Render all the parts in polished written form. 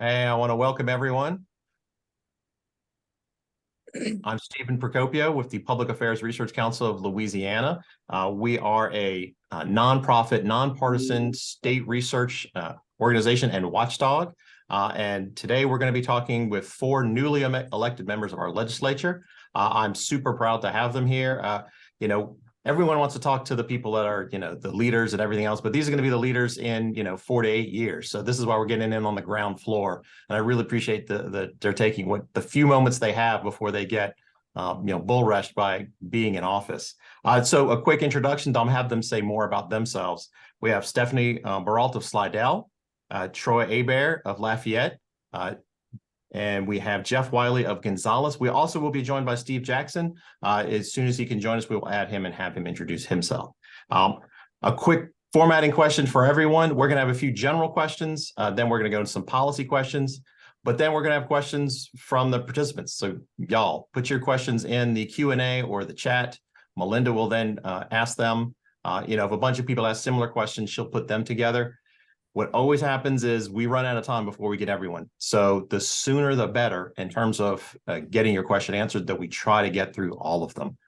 Hey, I want to welcome everyone. I'm Stephen Procopio with the Public Affairs Research Council of Louisiana. We are a nonprofit, nonpartisan state research organization and watchdog. And today we're going to be talking with four newly elected members of our legislature. I'm super proud to have them here. Everyone wants to talk to the people that are, the leaders and everything else, but these are going to be the leaders in, 4 to 8 years. So this is why we're getting in on the ground floor. And I really appreciate they're taking the few moments they have before they get, bull rushed by being in office. So a quick introduction, I'll have them say more about themselves. We have Stephanie Berault of Slidell, Troy Hebert of Lafayette, and we have Jeff Wiley of Gonzales. We also will be joined by Steve Jackson. As soon as he can join us, we will add him and have him introduce himself. A quick formatting question for everyone. We're going to have a few general questions. Then we're going to go into some policy questions. But then we're going to have questions from the participants. So y'all, put your questions in the Q&A or the chat. Melinda will then ask them. If a bunch of people ask similar questions, she'll put them together. What always happens is we run out of time before we get everyone. So the sooner the better in terms of getting your question answered, that we try to get through all of them.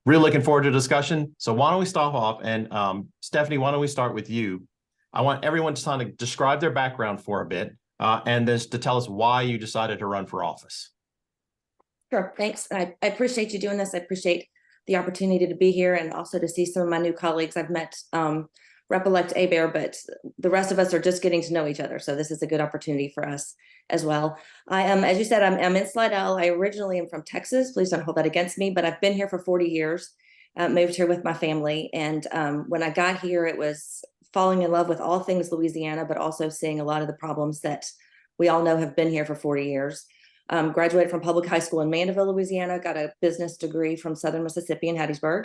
Really looking forward to discussion. So why don't we start off? And Stephanie, why don't we start with you? I want everyone to kind of describe their background for a bit and then to tell us why you decided to run for office. Sure, thanks. I appreciate you doing this. I appreciate the opportunity to be here and also to see some of my new colleagues. I've met Rep-elect Hebert, but the rest of us are just getting to know each other. So this is a good opportunity for us as well. I am, as you said, I'm in Slidell. I originally am from Texas. Please don't hold that against me, but I've been here for 40 years, moved here with my family. And when I got here, it was falling in love with all things Louisiana, but also seeing a lot of the problems that we all know have been here for 40 years. Graduated from public high school in Mandeville, Louisiana, got a business degree from Southern Mississippi in Hattiesburg.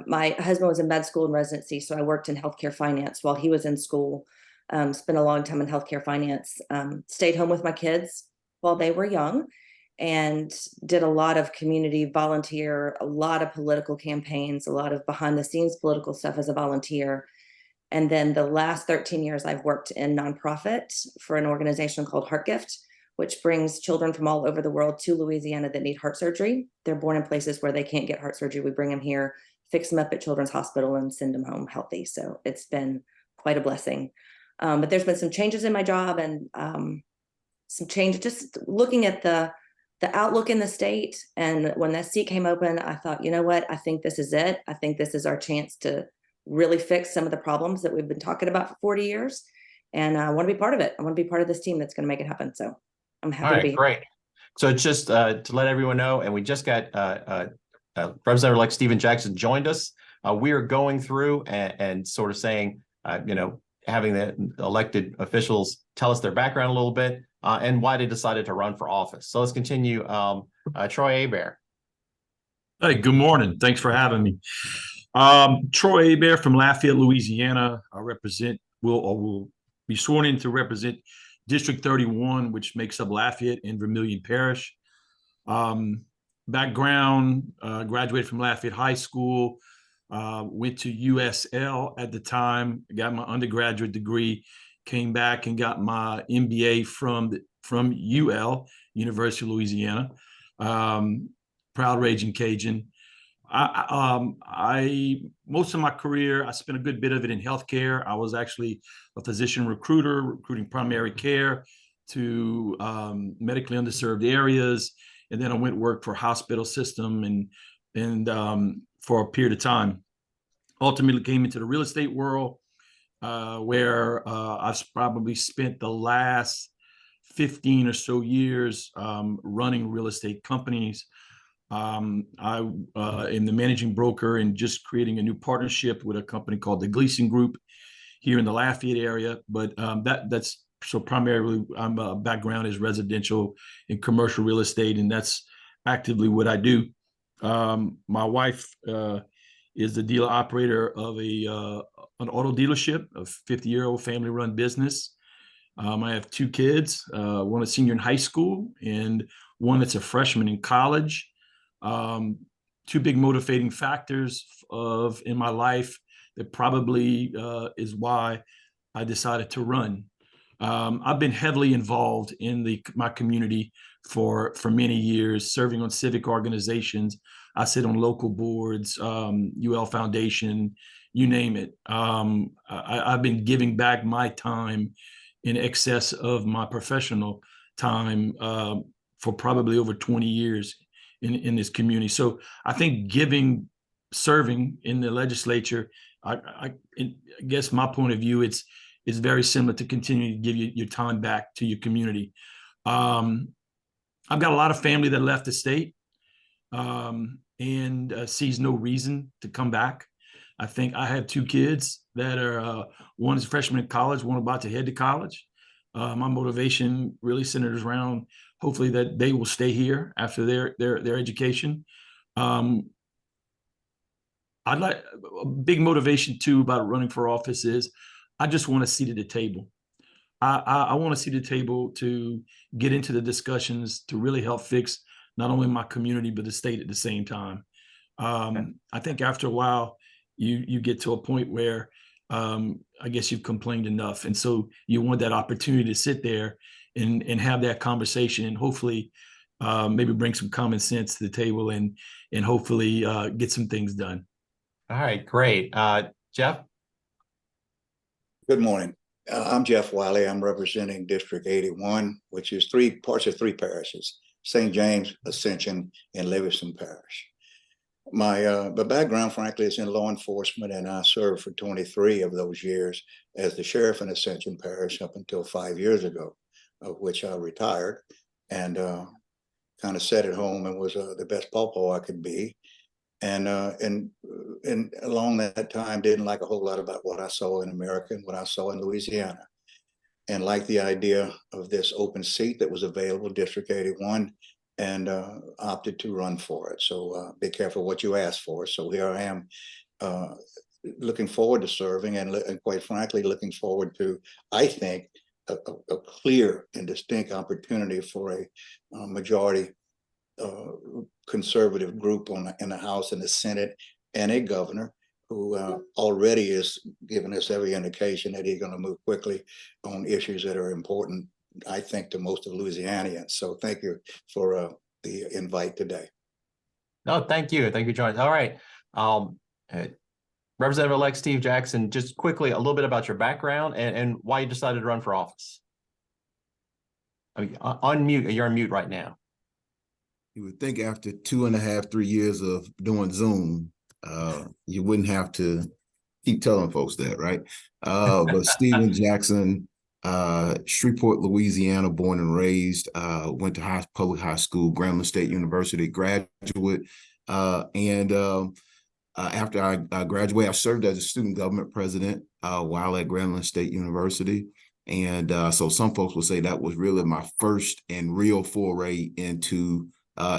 My husband was in med school and residency, so I worked in healthcare finance while he was in school. Spent a long time in healthcare finance. Stayed home with my kids while they were young and did a lot of community volunteer, a lot of political campaigns, a lot of behind the scenes political stuff as a volunteer. And then the last 13 years, I've worked in nonprofit for an organization called Heart Gift, which brings children from all over the world to Louisiana that need heart surgery. They're born in places where they can't get heart surgery. We bring them here, fix them up at Children's Hospital, and send them home healthy. So it's been quite a blessing. But there's been some changes in my job and some change, just looking at the outlook in the state. And when that seat came open, I thought, you know what? I think this is it. I think this is our chance to really fix some of the problems that we've been talking about for 40 years. And I want to be part of it. I want to be part of this team that's going to make it happen. So I'm happy to be here. Great. So just to let everyone know, and we just got Representative-elect Stephen Jackson joined us. We are going through and sort of saying, having the elected officials tell us their background a little bit and why they decided to run for office. So let's continue. Troy Hebert. Hey, good morning. Thanks for having me. Troy Hebert from Lafayette, Louisiana. I will be sworn in to represent District 31, which makes up Lafayette and Vermilion Parish. Background, graduated from Lafayette High School, went to USL at the time, got my undergraduate degree, came back and got my MBA from UL, University of Louisiana. Proud Raging Cajun. Most of my career, I spent a good bit of it in healthcare. I was actually a physician recruiter, recruiting primary care to medically underserved areas. And then I went work for a hospital system and for a period of time. Ultimately came into the real estate world where I've probably spent the last 15 or so years running real estate companies. I am the managing broker and just creating a new partnership with a company called the Gleason Group here in the Lafayette area. But that's so primarily my background is residential and commercial real estate, and that's actively what I do. My wife is the dealer operator of an auto dealership, a 50-year-old family-run business. I have two kids, one a senior in high school and one that's a freshman in college. Two big motivating factors in my life that probably is why I decided to run. I've been heavily involved in my community for many years, serving on civic organizations. I sit on local boards, UL Foundation, you name it. I've been giving back my time in excess of my professional time for probably over 20 years in this community. So I think serving in the legislature, I guess my point of view, it's very similar to continue to give your time back to your community. I've got a lot of family that left the state and sees no reason to come back. I think I have 2 kids that are, one is a freshman in college, one about to head to college. My motivation really centers around hopefully that they will stay here after their education. I'd like a big motivation too about running for office is I just want a seat at the table. I want to see the table to get into the discussions to really help fix not only my community, but the state at the same time. I think after a while, you get to a point where I guess you've complained enough. And so you want that opportunity to sit there and have that conversation and hopefully maybe bring some common sense to the table and hopefully get some things done. All right, great. Jeff? Good morning. I'm Jeff Wiley. I'm representing District 81, which is 3 parts of 3 parishes, St. James, Ascension, and Livingston Parish. My background, frankly, is in law enforcement, and I served for 23 of those years as the sheriff in Ascension Parish up until 5 years ago, of which I retired and kind of sat at home and was the best pawpaw I could be. And along that time, didn't like a whole lot about what I saw in America and what I saw in Louisiana, and liked the idea of this open seat that was available, District 81, and opted to run for it. So be careful what you ask for. So here I am, looking forward to serving, and quite frankly, looking forward to, I think, a clear and distinct opportunity for a majority conservative group in the House and the Senate, and a governor who already is giving us every indication that he's going to move quickly on issues that are important, I think, to most of Louisianians. So thank you for the invite today. No, thank you. Thank you, John. All right. Representative-elect Steve Jackson, just quickly, a little bit about your background and why you decided to run for office. I mean, unmute. You're on mute right now. You would think after 2.5, 3 years of doing Zoom, you wouldn't have to keep telling folks that, right? But Stephen Jackson, Shreveport, Louisiana, born and raised, went to public high school, Grambling State University graduate. After I graduated, I served as a student government president while at Grambling State University. And so some folks will say that was really my first and real foray into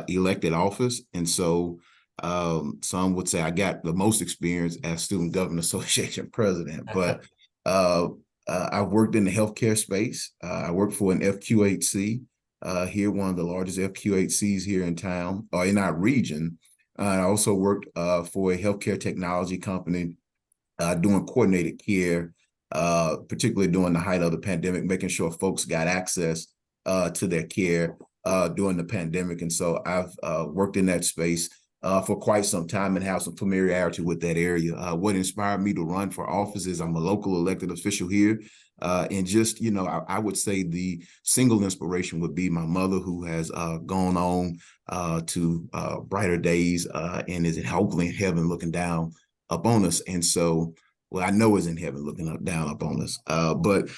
elected office. And so some would say I got the most experience as Student Government Association president, but I've worked in the healthcare space. I worked for an FQHC here, one of the largest FQHCs here in town or in our region. I also worked for a healthcare technology company doing coordinated care, particularly during the height of the pandemic, making sure folks got access to their care during the pandemic. And so I've worked in that space for quite some time and have some familiarity with that area. What inspired me to run for office is I'm a local elected official here. And just, you know, I would say the single inspiration would be my mother, who has gone on to brighter days and is hopefully in heaven looking down upon us. And so, well, I know is in heaven looking down upon us. But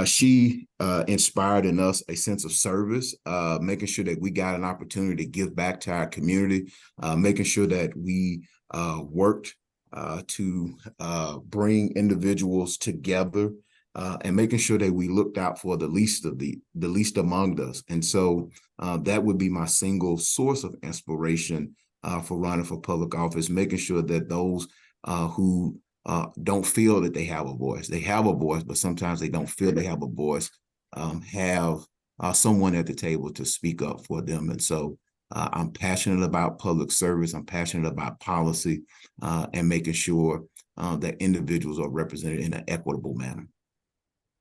she inspired in us a sense of service, making sure that we got an opportunity to give back to our community, making sure that we worked to bring individuals together, and making sure that we looked out for the least among us. And so that would be my single source of inspiration for running for public office, making sure that those who don't feel that they have a voice. They have a voice, but sometimes they don't feel they have a voice, have someone at the table to speak up for them. And so I'm passionate about public service. I'm passionate about policy and making sure that individuals are represented in an equitable manner.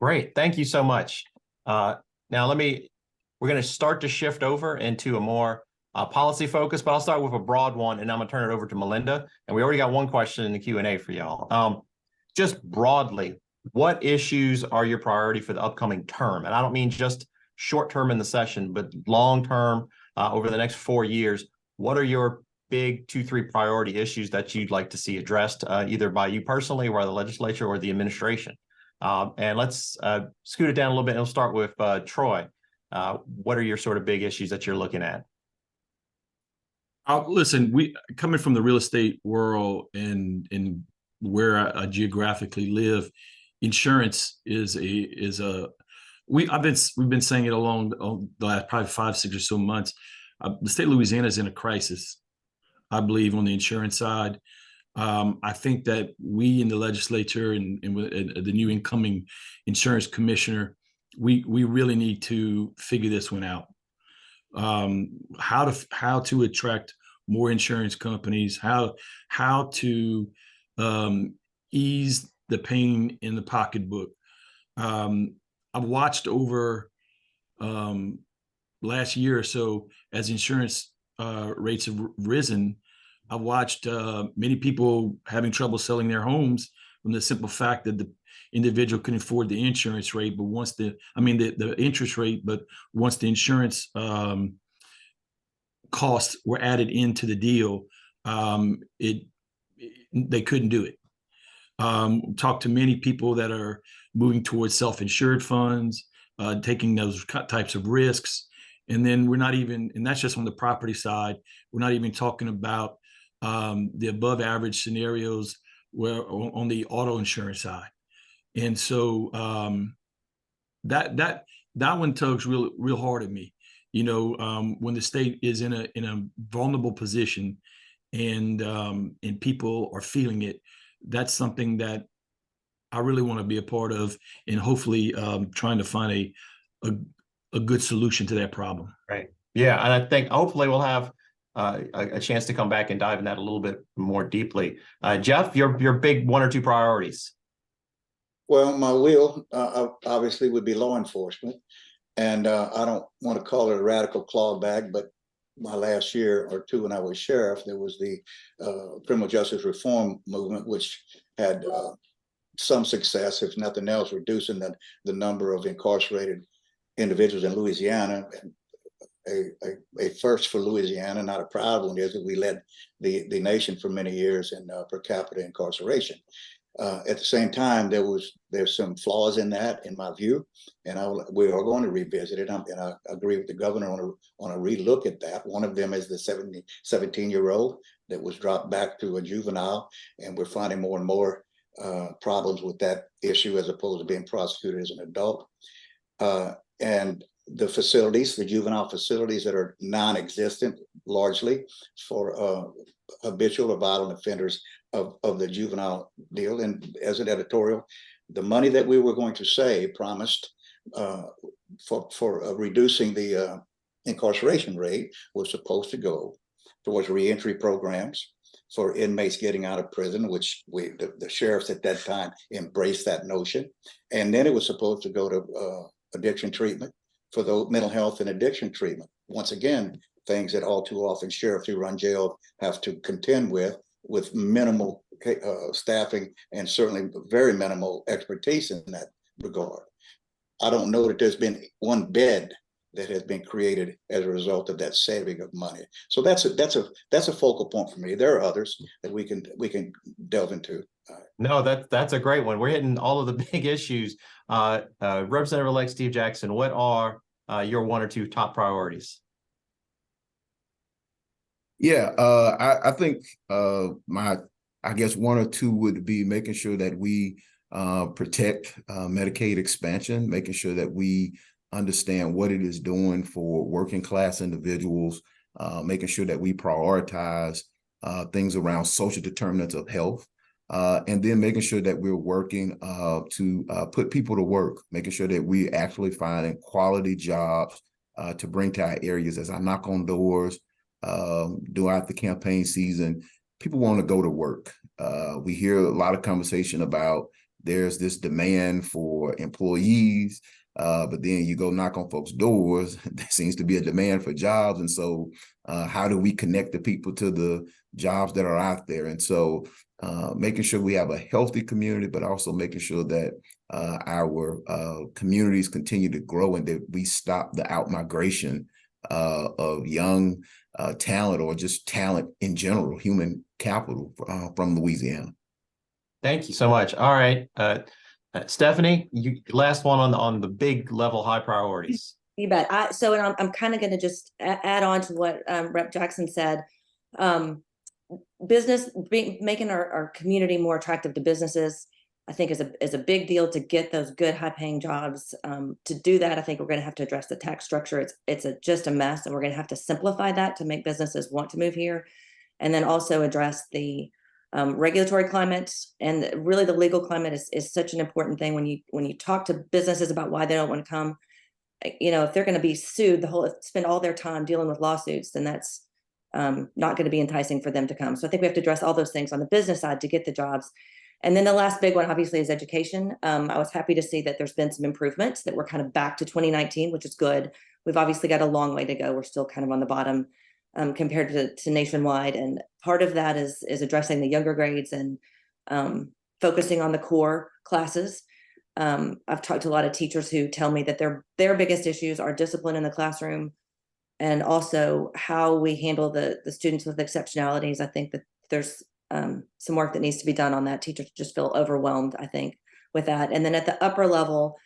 Great. Thank you so much. Now we're going to start to shift over into a more policy focus, but I'll start with a broad one, and I'm going to turn it over to Melinda. And we already got one question in the Q&A for y'all. Just broadly, what issues are your priority for the upcoming term? And I don't mean just short term in the session, but long term over the next 4 years. What are your big 2-3 priority issues that you'd like to see addressed, either by you personally or by the legislature or the administration? And let's scoot it down a little bit. And we'll start with Troy. What are your sort of big issues that you're looking at? Listen, we coming from the real estate world and where I geographically live, insurance we've been saying it along the last probably 5, 6 or so months. The state of Louisiana is in a crisis, I believe, on the insurance side. I think that we in the legislature and the new incoming insurance commissioner, we really need to figure this one out. How to attract more insurance companies, how to ease the pain in the pocketbook. I've watched over last year or so as insurance rates have risen. I've watched many people having trouble selling their homes from the simple fact that the individual can afford the insurance rate, but once the interest rate, but once the insurance costs were added into the deal, they couldn't do it. Talked to many people that are moving towards self-insured funds, taking those types of risks. And then and that's just on the property side. We're not even talking about the above average scenarios where on the auto insurance side. And so that one tugs real hard at me. When the state is in a vulnerable position and people are feeling it, that's something that I really want to be a part of, and hopefully trying to find a good solution to that problem. Right. Yeah. And I think hopefully we'll have a chance to come back and dive in that a little bit more deeply. Jeff, your big 1 or 2 priorities. Well, my wheel obviously would be law enforcement. And I don't want to call it a radical clawback, but my last year or 2 when I was sheriff, there was the criminal justice reform movement, which had some success, if nothing else, reducing the number of incarcerated individuals in Louisiana. And a first for Louisiana, not a proud one, is that we led the nation for many years in per capita incarceration. At the same time, there's some flaws in that, in my view, and we are going to revisit it. And I agree with the governor on a relook at that. One of them is the 17-year-old that was dropped back to a juvenile, and we're finding more and more problems with that issue as opposed to being prosecuted as an adult. And the facilities, the juvenile facilities that are non-existent largely for habitual or violent offenders of the juvenile deal. And as an editorial, the money that we were going to save, promised for reducing the incarceration rate, was supposed to go towards reentry programs for inmates getting out of prison, which the sheriffs at that time embraced that notion. And then it was supposed to go to addiction treatment for the mental health and addiction treatment. Once again, things that all too often sheriffs who run jail have to contend with minimal staffing and certainly very minimal expertise in that regard. I don't know that there's been one bed that has been created as a result of that saving of money. So that's a focal point for me. There are others that we can delve into. No, that's a great one. We're hitting all of the big issues. Representative-elect Steve Jackson, what are your 1 or 2 top priorities? Yeah, I think I guess 1 or 2 would be making sure that we protect Medicaid expansion, making sure that we understand what it is doing for working class individuals, making sure that we prioritize things around social determinants of health, and then making sure that we're working to put people to work, making sure that we actually finding quality jobs to bring to our areas. As I knock on doors throughout the campaign season, people want to go to work. We hear a lot of conversation about there's this demand for employees, But then you go knock on folks' doors, there seems to be a demand for jobs. And so how do we connect the people to the jobs that are out there? And so making sure we have a healthy community, but also making sure that our communities continue to grow and that we stop the out-migration of young talent, or just talent in general, human capital from Louisiana. Thank you so much. All right. Stephanie, you last one on the big level high priorities. You bet. And I'm kind of going to just add on to what Rep. Jackson said. Making our community more attractive to businesses, I think is a big deal to get those good high paying jobs. To do that, I think we're going to have to address the tax structure. It's just a mess, and we're going to have to simplify that to make businesses want to move here, and then also address the regulatory climate. And really the legal climate is such an important thing when you talk to businesses about why they don't want to come. If they're going to be sued, spend all their time dealing with lawsuits, then that's not going to be enticing for them to come. So I think we have to address all those things on the business side to get the jobs. And then the last big one, obviously, is education. I was happy to see that there's been some improvements, that we're kind of back to 2019, which is good. We've obviously got a long way to go. We're still kind of on the bottom compared to nationwide. And part of that is addressing the younger grades and focusing on the core classes. I've talked to a lot of teachers who tell me that their biggest issues are discipline in the classroom, and also how we handle the students with exceptionalities. I think that there's some work that needs to be done on that. Teachers just feel overwhelmed, I think, with that. And then at the upper level,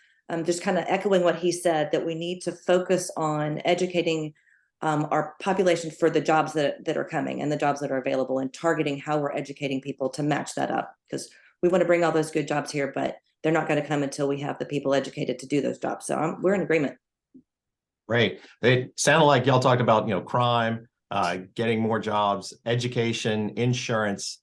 just kind of echoing what he said, that we need to focus on educating our population for the jobs that are coming and the jobs that are available, and targeting how we're educating people to match that up, because we want to bring all those good jobs here, but they're not going to come until we have the people educated to do those jobs. So we're in agreement. Great. It sounded like y'all talked about, crime, getting more jobs, education, insurance,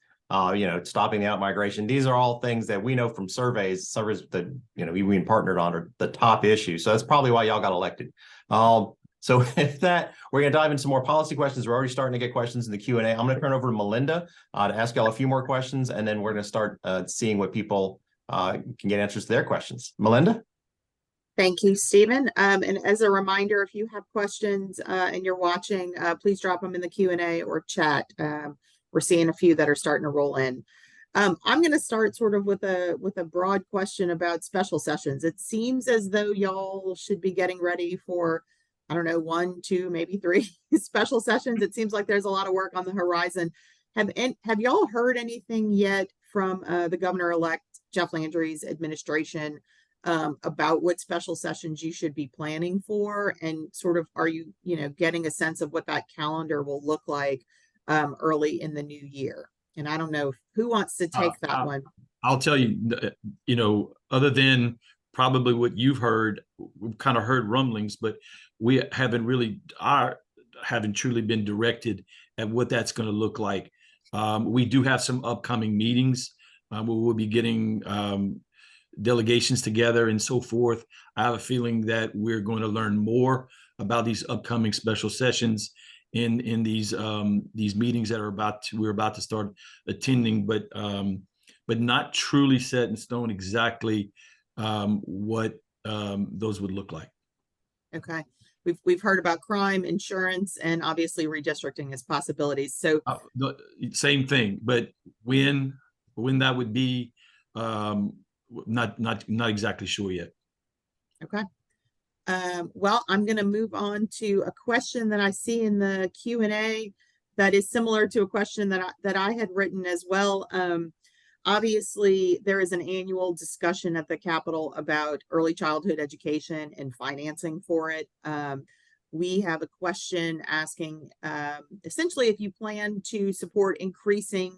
stopping the out-migration. These are all things that we know from surveys that, we partnered on are the top issues. So that's probably why y'all got elected. So with that, we're going to dive into some more policy questions. We're already starting to get questions in the Q&A. I'm going to turn over to Melinda to ask y'all a few more questions, and then we're going to start seeing what people can get answers to their questions. Melinda? Thank you, Stephen. And as a reminder, if you have questions and you're watching, please drop them in the Q&A or chat. We're seeing a few that are starting to roll in. I'm going to start sort of with a broad question about special sessions. It seems as though y'all should be getting ready for, I don't know, 1, 2, maybe 3 special sessions. It seems like there's a lot of work on the horizon. Have y'all heard anything yet from the governor-elect Jeff Landry's administration about what special sessions you should be planning for, and sort of are you getting a sense of what that calendar will look like early in the new year? And I don't know who wants to take that one. I'll tell you, other than probably what you've heard, we've kind of heard rumblings, but we haven't truly been directed at what that's going to look like. We do have some upcoming meetings where we'll be getting delegations together and so forth. I have a feeling that we're going to learn more about these upcoming special sessions in these meetings that we're about to start attending, but not truly set in stone exactly what those would look like. Okay. We've heard about crime, insurance, and obviously redistricting as possibilities. So the same thing, but when that would be, not exactly sure yet. Okay. Well, I'm going to move on to a question that I see in the Q&A that is similar to a question that I had written as well. Obviously, there is an annual discussion at the Capitol about early childhood education and financing for it. We have a question asking essentially if you plan to support increasing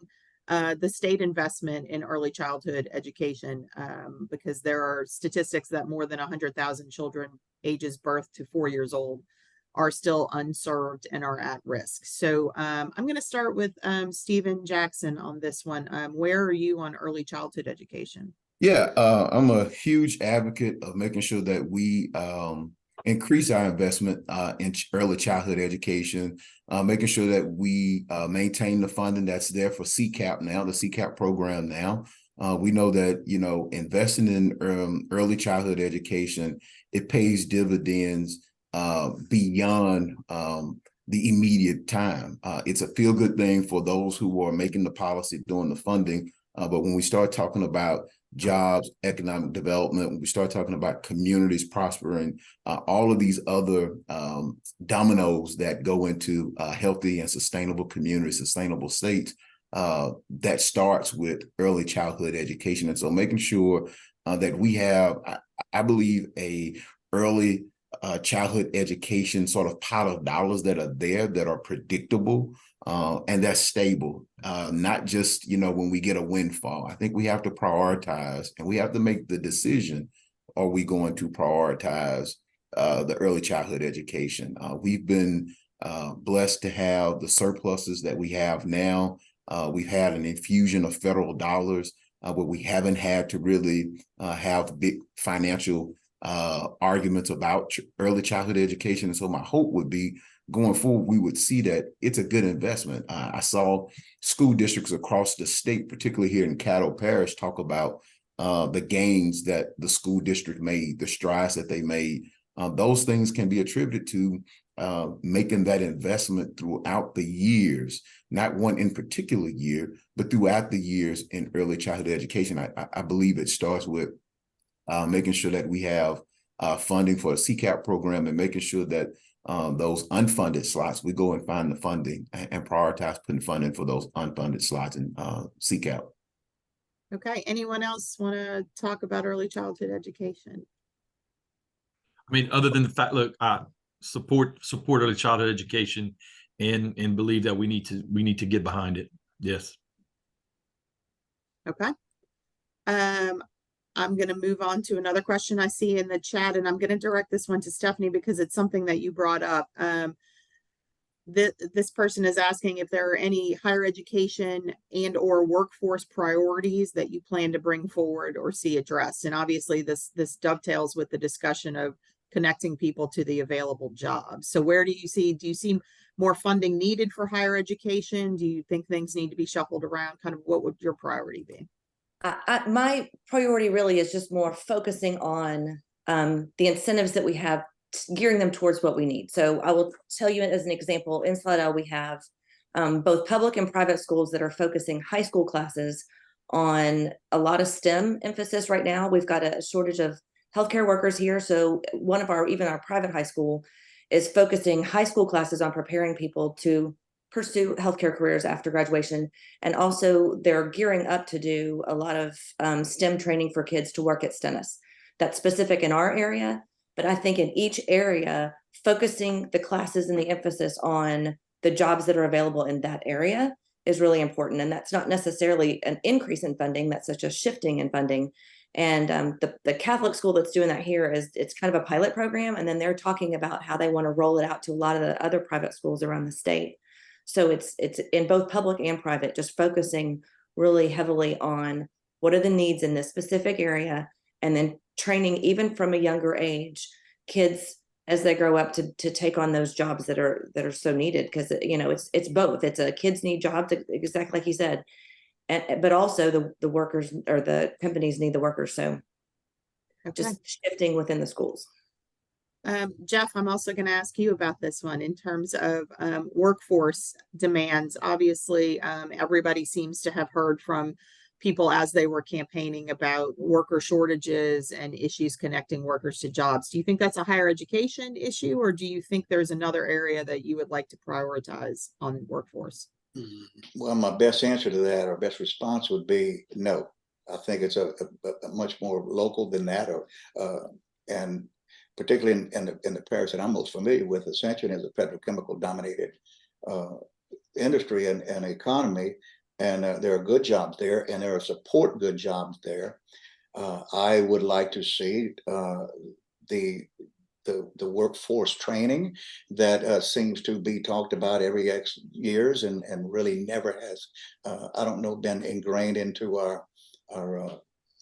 the state investment in early childhood education, because there are statistics that more than 100,000 children ages birth to 4 years old are still unserved and are at risk. So I'm going to start with Stephen Jackson on this one. Where are you on early childhood education? Yeah, I'm a huge advocate of making sure that we increase our investment in early childhood education, making sure that we maintain the funding that's there for CCAP now, the CCAP program now, We know that, investing in early childhood education, it pays dividends beyond the immediate time. It's a feel-good thing for those who are making the policy, doing the funding. But when we start talking about jobs, economic development, when we start talking about communities prospering, all of these other dominoes that go into healthy and sustainable communities, sustainable states, that starts with early childhood education. And so making sure that we have, I believe, a early childhood education sort of pot of dollars that are there, that are predictable, and that's stable, not just, when we get a windfall. I think we have to prioritize, and we have to make the decision, are we going to prioritize the early childhood education? We've been blessed to have the surpluses that we have now. We've had an infusion of federal dollars, but we haven't had to really have big financial arguments about early childhood education. And so my hope would be, going forward, we would see that it's a good investment. I saw school districts across the state, particularly here in Caddo Parish, talk about the gains that the school district made, the strides that they made. Those things can be attributed to making that investment throughout the years, not one in particular year, but throughout the years in early childhood education. I believe it starts with making sure that we have funding for a CCAP program, and making sure that those unfunded slots, we go and find the funding and prioritize putting funding for those unfunded slots in CCAP. Okay, anyone else want to talk about early childhood education? I mean, other than the fact, look, support early childhood education, and believe that we need to get behind it. Yes. Okay. I'm going to move on to another question I see in the chat, and I'm going to direct this one to Stephanie because it's something that you brought up. This person is asking if there are any higher education and or workforce priorities that you plan to bring forward or see addressed. And obviously this dovetails with the discussion of connecting people to the available jobs. So where do you see more funding needed for higher education? Do you think things need to be shuffled around? Kind of what would your priority be? My priority really is just more focusing on the incentives that we have, gearing them towards what we need. So I will tell you as an example, in Slidell, we have both public and private schools that are focusing high school classes on a lot of STEM emphasis right now. We've got a shortage of healthcare workers here. So even our private high school is focusing high school classes on preparing people to pursue healthcare careers after graduation. And also they're gearing up to do a lot of STEM training for kids to work at Stennis. That's specific in our area, but I think in each area, focusing the classes and the emphasis on the jobs that are available in that area is really important. And that's not necessarily an increase in funding, that's such a shifting in funding. And the Catholic school that's doing that here it's kind of a pilot program. And then they're talking about how they want to roll it out to a lot of the other private schools around the state. So it's in both public and private, just focusing really heavily on what are the needs in this specific area, and then training even from a younger age kids as they grow up to take on those jobs that are so needed. Because it's both. It's a kids need jobs, exactly like you said, but also the workers or the companies need the workers. So just shifting within the schools. Jeff, I'm also going to ask you about this one in terms of workforce demands. Obviously, everybody seems to have heard from people as they were campaigning about worker shortages and issues connecting workers to jobs. Do you think that's a higher education issue, or do you think there's another area that you would like to prioritize on workforce? Well, my best answer to that, or best response, would be no. I think it's a much more local than that, and particularly in the parish that I'm most familiar with, Ascension is a petrochemical dominated industry and economy, and there are good jobs there, and there are support good jobs there. I would like to see the workforce training that seems to be talked about every X years and really never has, I don't know, been ingrained into our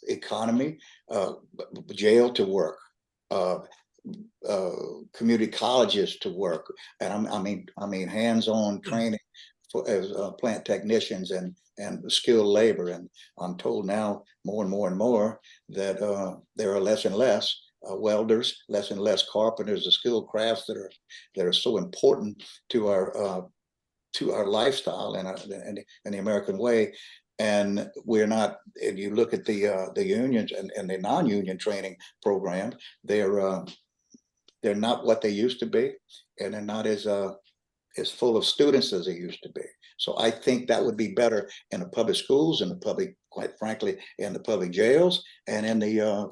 economy. Jail to work. Community colleges to work, and I mean hands-on training as plant technicians and skilled labor. And I'm told now more and more and more that there are less and less welders, less and less carpenters, the skilled crafts that are so important to our lifestyle and the American way. And we're not. If you look at the unions and the non-union training program, they're not what they used to be, and they're not as full of students as they used to be. So I think that would be better in the public schools, in the public, quite frankly, in the public jails, and in the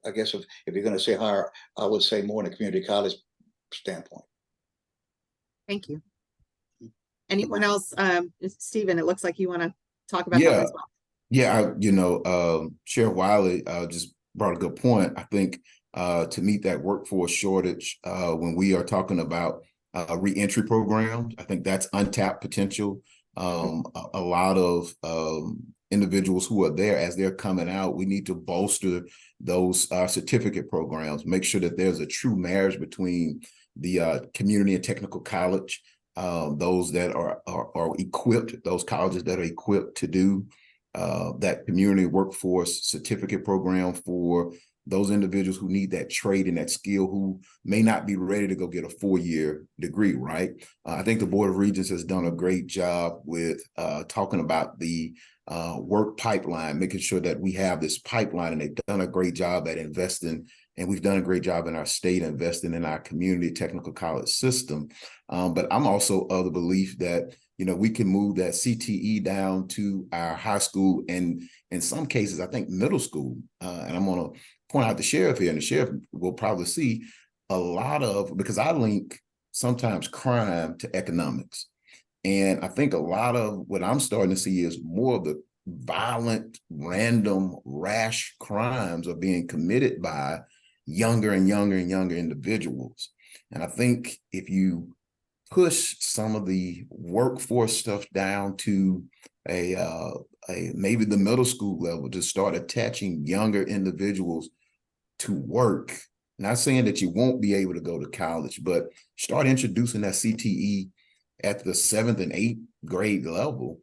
I guess if you're going to say higher, I would say more in the community college standpoint. Thank you. Anyone else? Stephen, it looks like you want to talk about that as well. Yeah, Sheriff Wiley just brought a good point. I think to meet that workforce shortage, when we are talking about reentry programs, I think that's untapped potential. A lot of individuals who are there as they're coming out, we need to bolster those certificate programs, make sure that there's a true marriage between the community and technical college, those that are equipped, those colleges that are equipped to do that community workforce certificate program for those individuals who need that trade and that skill, who may not be ready to go get a 4-year degree, right? I think the Board of Regents has done a great job with talking about the work pipeline, making sure that we have this pipeline, and they've done a great job at investing, and we've done a great job in our state investing in our community technical college system. But I'm also of the belief that, we can move that CTE down to our high school, and in some cases, I think middle school. And I'm going to point out the sheriff here, and the sheriff will probably see a lot of, because I link sometimes crime to economics. And I think a lot of what I'm starting to see is more of the violent, random, rash crimes are being committed by younger and younger and younger individuals. And I think if you push some of the workforce stuff down to maybe the middle school level, to start attaching younger individuals to work, not saying that you won't be able to go to college, but start introducing that CTE at the 7th and 8th grade level,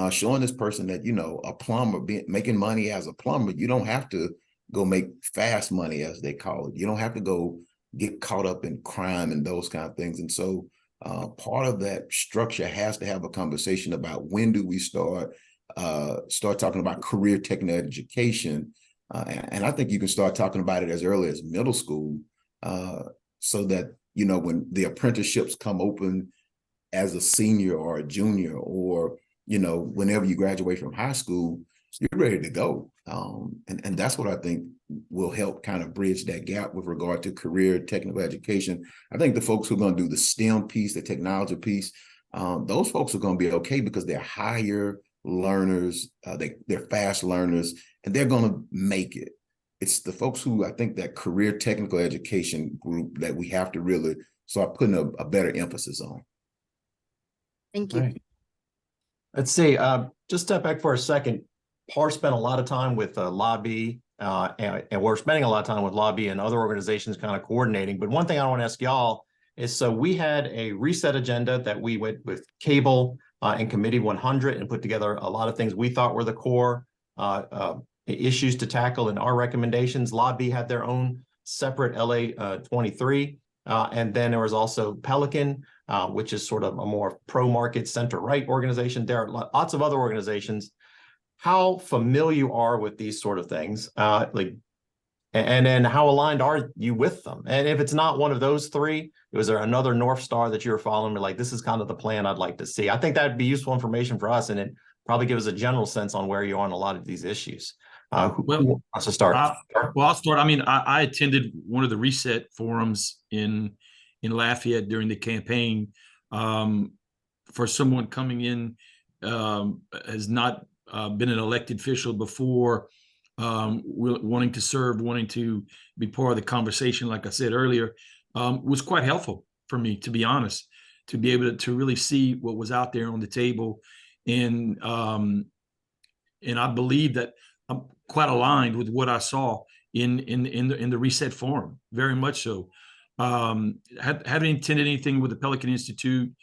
showing this person that, a plumber, making money as a plumber, you don't have to go make fast money, as they call it. You don't have to go get caught up in crime and those kind of things. And so part of that structure has to have a conversation about when do we start talking about career technical education. And I think you can start talking about it as early as middle school, so that, when the apprenticeships come open as a senior or a junior, or, whenever you graduate from high school, you're ready to go. And that's what I think will help kind of bridge that gap with regard to career technical education. I think the folks who are going to do the STEM piece, the technology piece, those folks are going to be okay because they're higher learners, they're fast learners, and they're going to make it. It's the folks who, I think, that career technical education group that we have to really start putting a better emphasis on. Thank you. Right. Let's see, just step back for a second. PAR spent a lot of time with Lobby, and we're spending a lot of time with Lobby and other organizations kind of coordinating. But one thing I want to ask y'all is, so we had a reset agenda that we went with Cable and Committee 100 and put together a lot of things we thought were the core issues to tackle in our recommendations. Lobby had their own separate LA 23. And then there was also Pelican, which is sort of a more pro-market center-right organization. There are lots of other organizations. How familiar you are with these sort of things, and then how aligned are you with them? And if it's not one of those three, was there another North Star that you were following? Like, this is kind of the plan I'd like to see. I think that'd be useful information for us, and it probably give us a general sense on where you are on a lot of these issues. Who wants to start? Well, I'll start. I mean, I attended one of the reset forums in Lafayette during the campaign. For someone coming in, has not been an elected official before, wanting to serve, wanting to be part of the conversation, like I said earlier, was quite helpful for me, to be honest, to be able to really see what was out there on the table. And I believe that I'm quite aligned with what I saw in the reset forum, very much so. Haven't attended anything with the Pelican Institute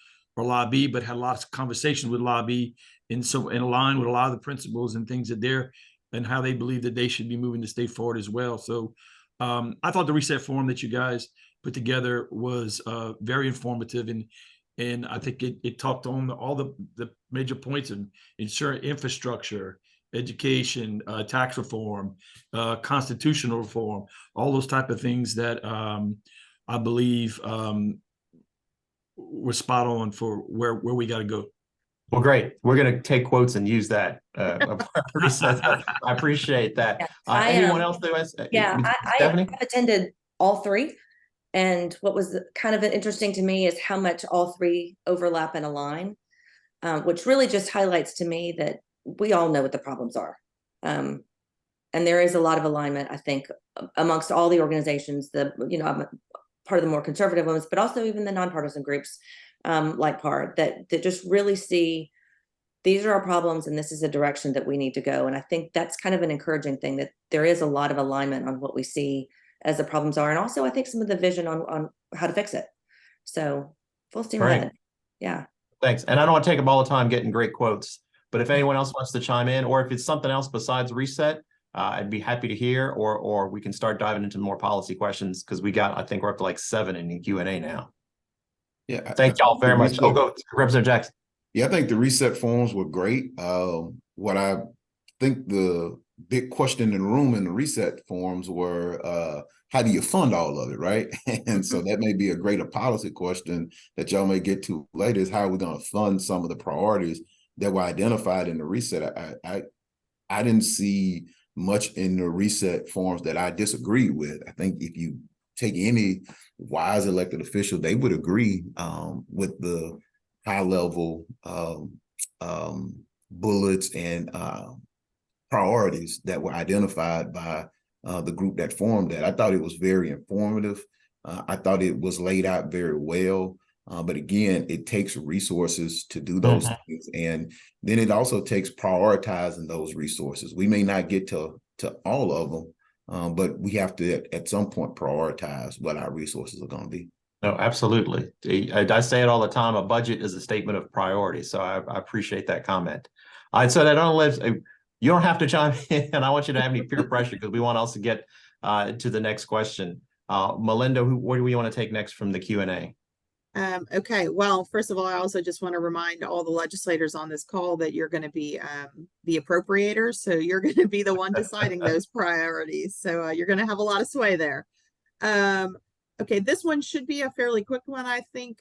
lobby, but had lots of conversations with lobby and align with a lot of the principles and things that they're and how they believe that they should be moving the state forward as well. So I thought the reset forum that you guys put together was very informative, and I think it talked on all the major points of insurance infrastructure, education, tax reform, constitutional reform, all those type of things that I believe we're spot on for where we got to go. Well, great. We're going to take quotes and use that. I appreciate that. Yeah, Anyone else that has? Stephanie? I've attended all three. And what was kind of interesting to me is how much all three overlap and align, which really just highlights to me that we all know what the problems are. And there is a lot of alignment, I think, amongst all the organizations, I'm part of the more conservative ones, but also even the nonpartisan groups like PAR that just really see these are our problems and this is a direction that we need to go. And I think that's kind of an encouraging thing, that there is a lot of alignment on what we see as the problems are. And also I think some of the vision on how to fix it. So full steam ahead. Yeah. Thanks. And I don't want to take up all the time getting great quotes, but if anyone else wants to chime in, or if it's something else besides reset, I'd be happy to hear, or we can start diving into more policy questions, because I think we're up to like 7 in the Q&A now. Yeah. Thank y'all very much. Oh, go Representative Jackson. Yeah, I think the reset forums were great. What I think the big question in the room in the reset forums were, how do you fund all of it, right? And so that may be a greater policy question that y'all may get to later, is how are we going to fund some of the priorities that were identified in the reset. I didn't see much in the reset forums that I disagree with. I think if you take any wise elected official, they would agree with the high level bullets and priorities that were identified by the group that formed that. I thought it was very informative. I thought it was laid out very well. But again, it takes resources to do those things. And then it also takes prioritizing those resources. We may not get to all of them, but we have to at some point prioritize what our resources are going to be. No, absolutely. I say it all the time. A budget is a statement of priority. So I appreciate that comment. So that you don't have to chime in, and I want you to have any peer pressure, because we want also to get to the next question. Melinda, what do we want to take next from the Q&A? Okay, well, first of all, I also just want to remind all the legislators on this call that you're going to be the appropriators. So you're going to be the one deciding those priorities. So you're going to have a lot of sway there. Okay, this one should be a fairly quick one, I think.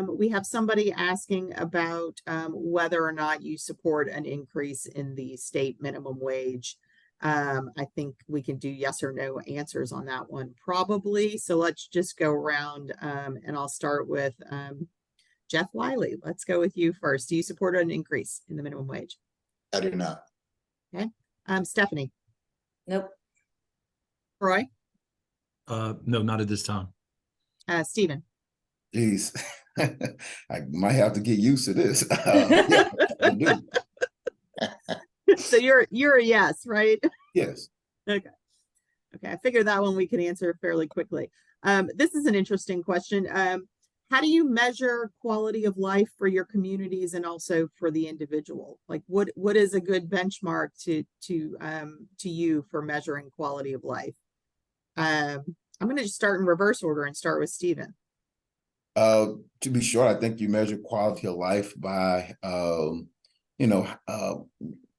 We have somebody asking about whether or not you support an increase in the state minimum wage. I think we can do yes or no answers on that one, probably. So let's just go around and I'll start with Jeff Wiley. Let's go with you first. Do you support an increase in the minimum wage? I do not. Okay. Stephanie? Nope. Troy? No, not at this time. Stephen? Geez, I might have to get used to this. Yeah, I do. So you're a yes, right? Yes. Okay. I figured that one we can answer fairly quickly. This is an interesting question. How do you measure quality of life for your communities and also for the individual? Like what is a good benchmark to you for measuring quality of life? I'm going to just start in reverse order and start with Stephen. To be short, I think you measure quality of life by,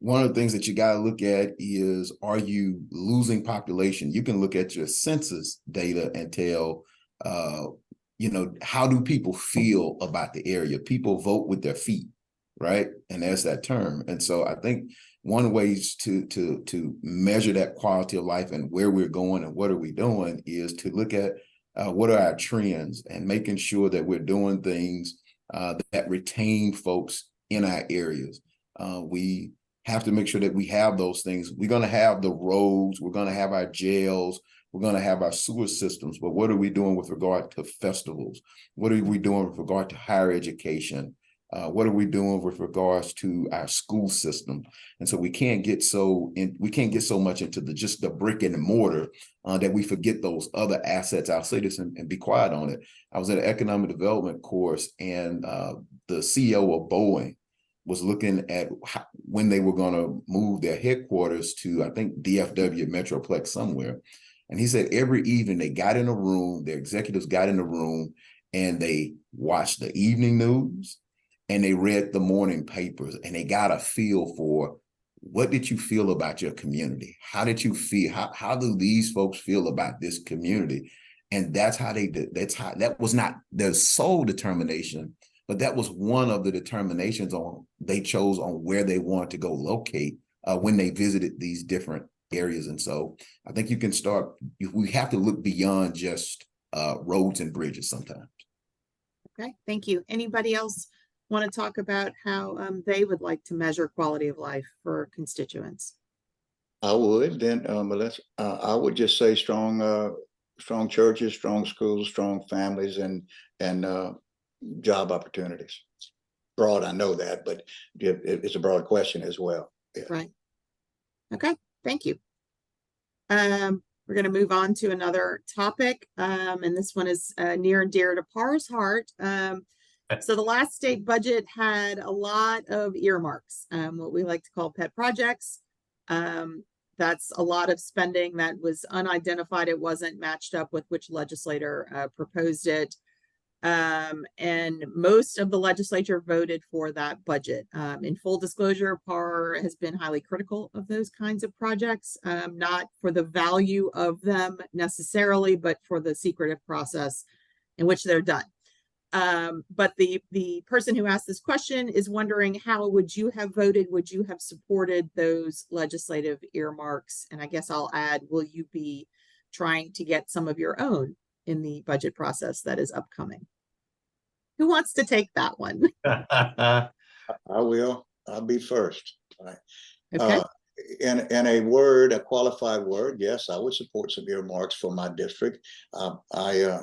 one of the things that you got to look at is, are you losing population? You can look at your census data and tell, how do people feel about the area? People vote with their feet, right? And there's that term. And so I think one of the ways to measure that quality of life and where we're going and what are we doing is to look at what are our trends and making sure that we're doing things that retain folks in our areas. We have to make sure that we have those things. We're going to have the roads, we're going to have our jails, we're going to have our sewer systems, but what are we doing with regard to festivals? What are we doing with regard to higher education? What are we doing with regards to our school system? And so we can't get so much into just the brick and mortar that we forget those other assets. I'll say this and be quiet on it. I was at an economic development course, and the CEO of Boeing was looking at when they were going to move their headquarters to, I think, DFW Metroplex somewhere. And he said every evening they got in a room, their executives got in a room, and they watched the evening news and they read the morning papers, and they got a feel for, what did you feel about your community? How did you feel? How do these folks feel about this community? And that's how they did. That was not their sole determination, but that was one of the determinations they chose on where they wanted to go locate when they visited these different areas. And so I think you can start, we have to look beyond just roads and bridges sometimes. Okay, thank you. Anybody else want to talk about how they would like to measure quality of life for constituents? I would then, Melissa, I would just say strong churches, strong schools, strong families, and job opportunities. Broad, I know that, but it's a broad question as well. Yeah. Right. Okay, thank you. We're going to move on to another topic, and this one is near and dear to Parr's heart. So the last state budget had a lot of earmarks, what we like to call pet projects. That's a lot of spending that was unidentified. It wasn't matched up with which legislator proposed it. And most of the legislature voted for that budget. In full disclosure, Parr has been highly critical of those kinds of projects, not for the value of them necessarily, but for the secretive process in which they're done. But the person who asked this question is wondering, how would you have voted? Would you have supported those legislative earmarks? And I guess I'll add, will you be trying to get some of your own in the budget process that is upcoming? Who wants to take that one? I will. I'll be first. Right. Okay. In a word, a qualified word, yes, I would support some earmarks for my district. I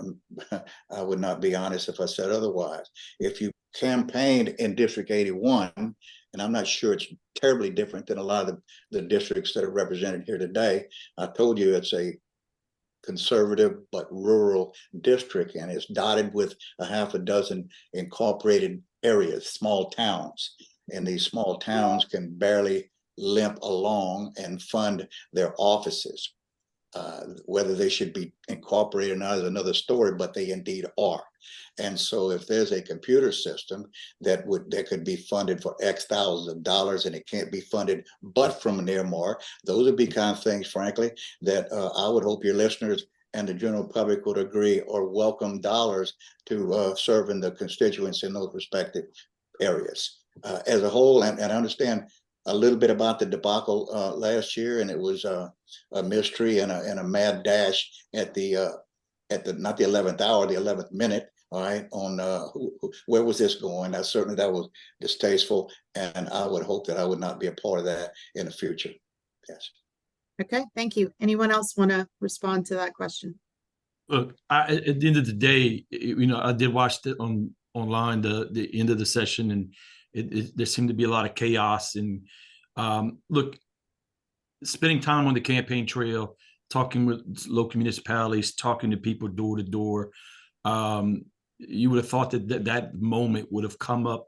would not be honest if I said otherwise. If you campaigned in District 81, and I'm not sure it's terribly different than a lot of the districts that are represented here today, I told you it's a conservative but rural district, and it's dotted with a half a dozen incorporated areas, small towns. And these small towns can barely limp along and fund their offices. Whether they should be incorporated or not is another story, but they indeed are. And so if there's a computer system that could be funded for X thousands of dollars, and it can't be funded but from an earmark, those would be kind of things, frankly, that I would hope your listeners and the general public would agree are welcome dollars to serving the constituents in those respective areas. As a whole, and I understand a little bit about the debacle last year, and it was a mystery and a mad dash at the not the 11th hour, the 11th minute. All right, on where was this going? That was distasteful, and I would hope that I would not be a part of that in the future. Yes. Okay, thank you. Anyone else want to respond to that question? Look, at the end of the day, I did watch online the end of the session, and there seemed to be a lot of chaos. And look, spending time on the campaign trail, talking with local municipalities, talking to people door to door, you would have thought that moment would have come up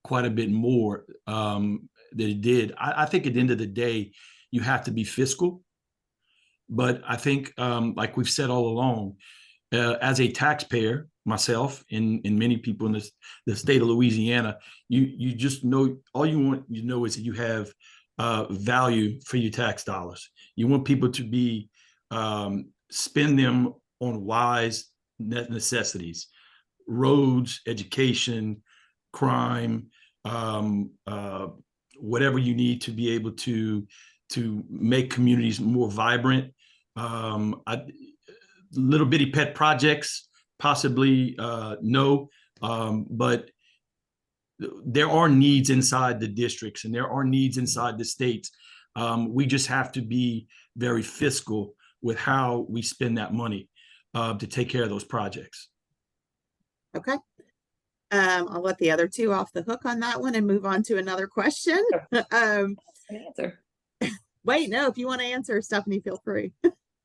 quite a bit more than it did. I think at the end of the day, you have to be fiscal. But I think, like we've said all along, as a taxpayer, myself and many people in the state of Louisiana, you just know, all you want to know is that you have value for your tax dollars. You want people to be spend them on wise necessities, roads, education, crime, whatever you need to be able to make communities more vibrant. Little bitty pet projects, possibly no, but there are needs inside the districts and there are needs inside the states. We just have to be very fiscal with how we spend that money to take care of those projects. Okay. I'll let the other two off the hook on that one and move on to another question. An answer. Wait, no, if you want to answer, Stephanie, feel free.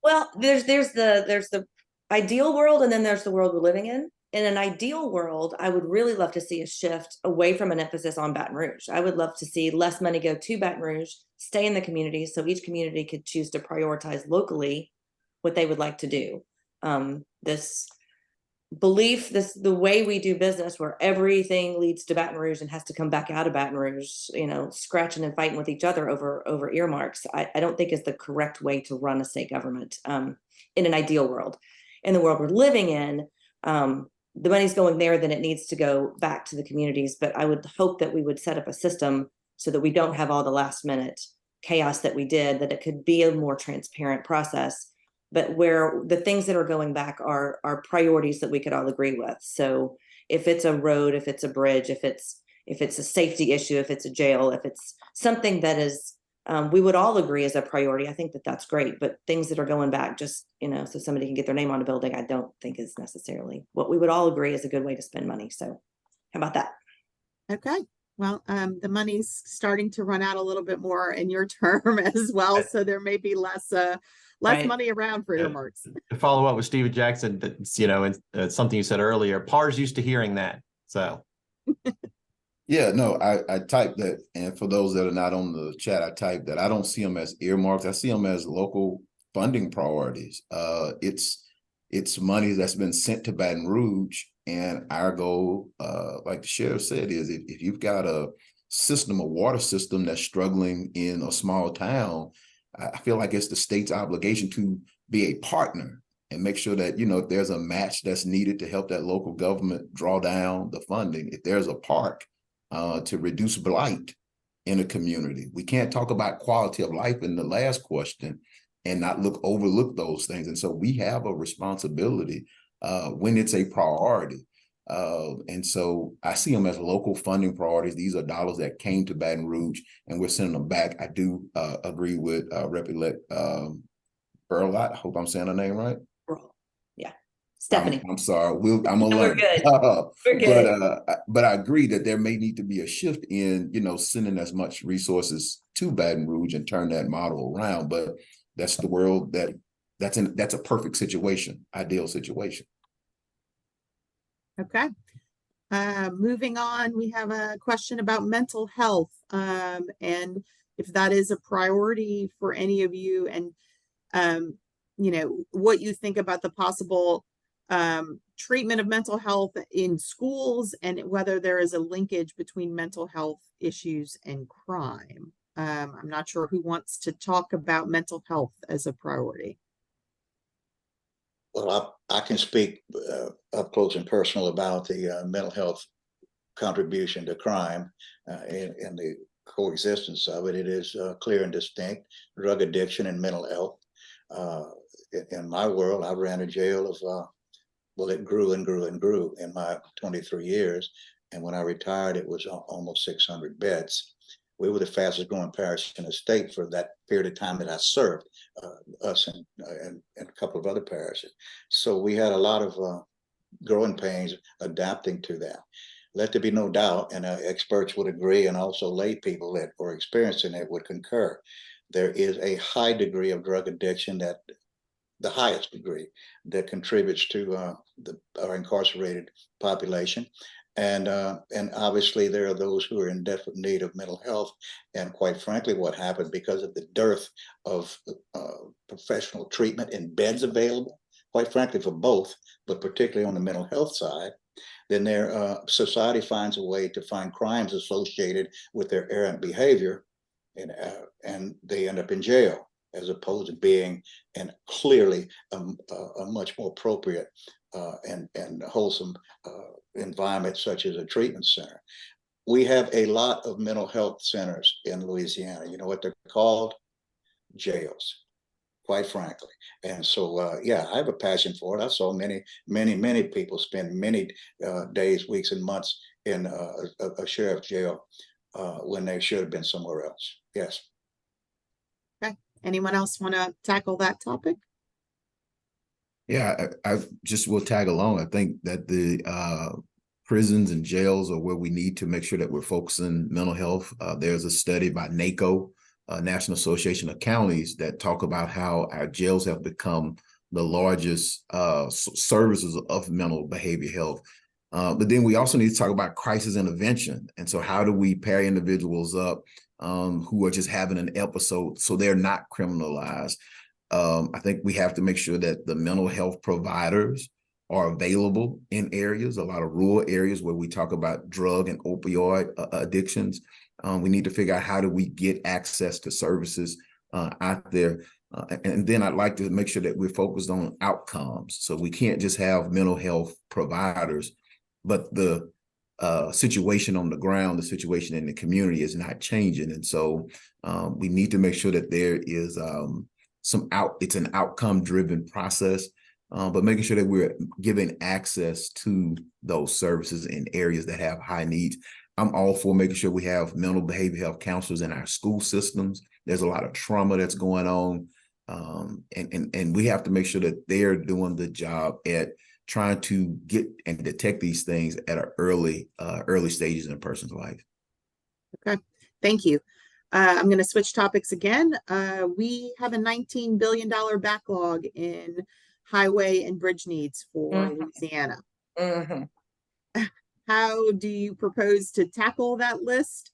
Well, there's the ideal world, and then there's the world we're living in. In an ideal world, I would really love to see a shift away from an emphasis on Baton Rouge. I would love to see less money go to Baton Rouge, stay in the community, so each community could choose to prioritize locally what they would like to do. This belief, the way we do business, where everything leads to Baton Rouge and has to come back out of Baton Rouge, scratching and fighting with each other over earmarks, I don't think is the correct way to run a state government in an ideal world. In the world we're living in, the money's going there, then it needs to go back to the communities. But I would hope that we would set up a system so that we don't have all the last minute chaos that we did, that it could be a more transparent process, but where the things that are going back are priorities that we could all agree with. So if it's a road, if it's a bridge, if it's a safety issue, if it's a jail, if it's something that is we would all agree is a priority, I think that that's great. But things that are going back just, so somebody can get their name on a building, I don't think is necessarily what we would all agree is a good way to spend money. So how about that? Okay. Well, the money's starting to run out a little bit more in your term as well. So there may be less Right. money around for earmarks. To follow up with Stephen Jackson, that's, it's something you said earlier, PAR's used to hearing that. So. Yeah, no, I typed that. And for those that are not on the chat, I typed that. I don't see them as earmarks. I see them as local funding priorities. It's money that's been sent to Baton Rouge. And our goal, like the sheriff said, is if you've got a water system that's struggling in a small town, I feel like it's the state's obligation to be a partner and make sure that, if there's a match that's needed to help that local government draw down the funding, if there's a park to reduce blight in a community. We can't talk about quality of life in the last question and not overlook those things. And so we have a responsibility when it's a priority. And so I see them as local funding priorities. These are dollars that came to Baton Rouge and we're sending them back. I do agree with Rep-elect Berault. I hope I'm saying her name right. Yeah. Stephanie. I'm sorry. I'm a We're good. We're good. But I agree that there may need to be a shift in, sending as much resources to Baton Rouge and turn that model around. But that's the world that's a perfect situation, ideal situation. Okay. Moving on, we have a question about mental health and if that is a priority for any of you, and what you think about the possible treatment of mental health in schools and whether there is a linkage between mental health issues and crime. I'm not sure who wants to talk about mental health as a priority. Well, I can speak up close and personal about the mental health contribution to crime and the coexistence of it. It is clear and distinct. Drug addiction and mental health. In my world, I ran a jail of, it grew and grew and grew in my 23 years. And when I retired, it was almost 600 beds. We were the fastest growing parish in the state for that period of time that I served, us and a couple of other parishes. So we had a lot of growing pains adapting to that. Let there be no doubt, and experts would agree, and also lay people that were experiencing it would concur. There is a high degree of drug addiction, that the highest degree, that contributes to our incarcerated population. And obviously there are those who are in desperate need of mental health. And quite frankly, what happened because of the dearth of professional treatment and beds available, quite frankly, for both, but particularly on the mental health side, then their society finds a way to find crimes associated with their errant behavior, and they end up in jail, as opposed to being in clearly a much more appropriate and wholesome environment, such as a treatment center. We have a lot of mental health centers in Louisiana. You know what they're called? Jails, quite frankly. And so, yeah, I have a passion for it. I saw many people spend many days, weeks, and months in a sheriff's jail when they should have been somewhere else. Yes. Okay. Anyone else want to tackle that topic? Yeah, I just will tag along. I think that the prisons and jails are where we need to make sure that we're focusing mental health. There's a study by NACO, National Association of Counties, that talk about how our jails have become the largest services of mental behavior health. But then we also need to talk about crisis intervention. And so how do we pair individuals up who are just having an episode so they're not criminalized? I think we have to make sure that the mental health providers are available in areas, a lot of rural areas where we talk about drug and opioid addictions. We need to figure out how do we get access to services out there. And then I'd like to make sure that we're focused on outcomes. So we can't just have mental health providers, but the situation on the ground, the situation in the community is not changing. And so we need to make sure that there is it's an outcome-driven process, but making sure that we're giving access to those services in areas that have high needs. I'm all for making sure we have mental behavior health counselors in our school systems. There's a lot of trauma that's going on. And we have to make sure that they're doing the job at trying to get and detect these things at an early stages in a person's life. Okay, thank you. I'm going to switch topics again. We have a $19 billion backlog in highway and bridge needs for Louisiana. How do you propose to tackle that list?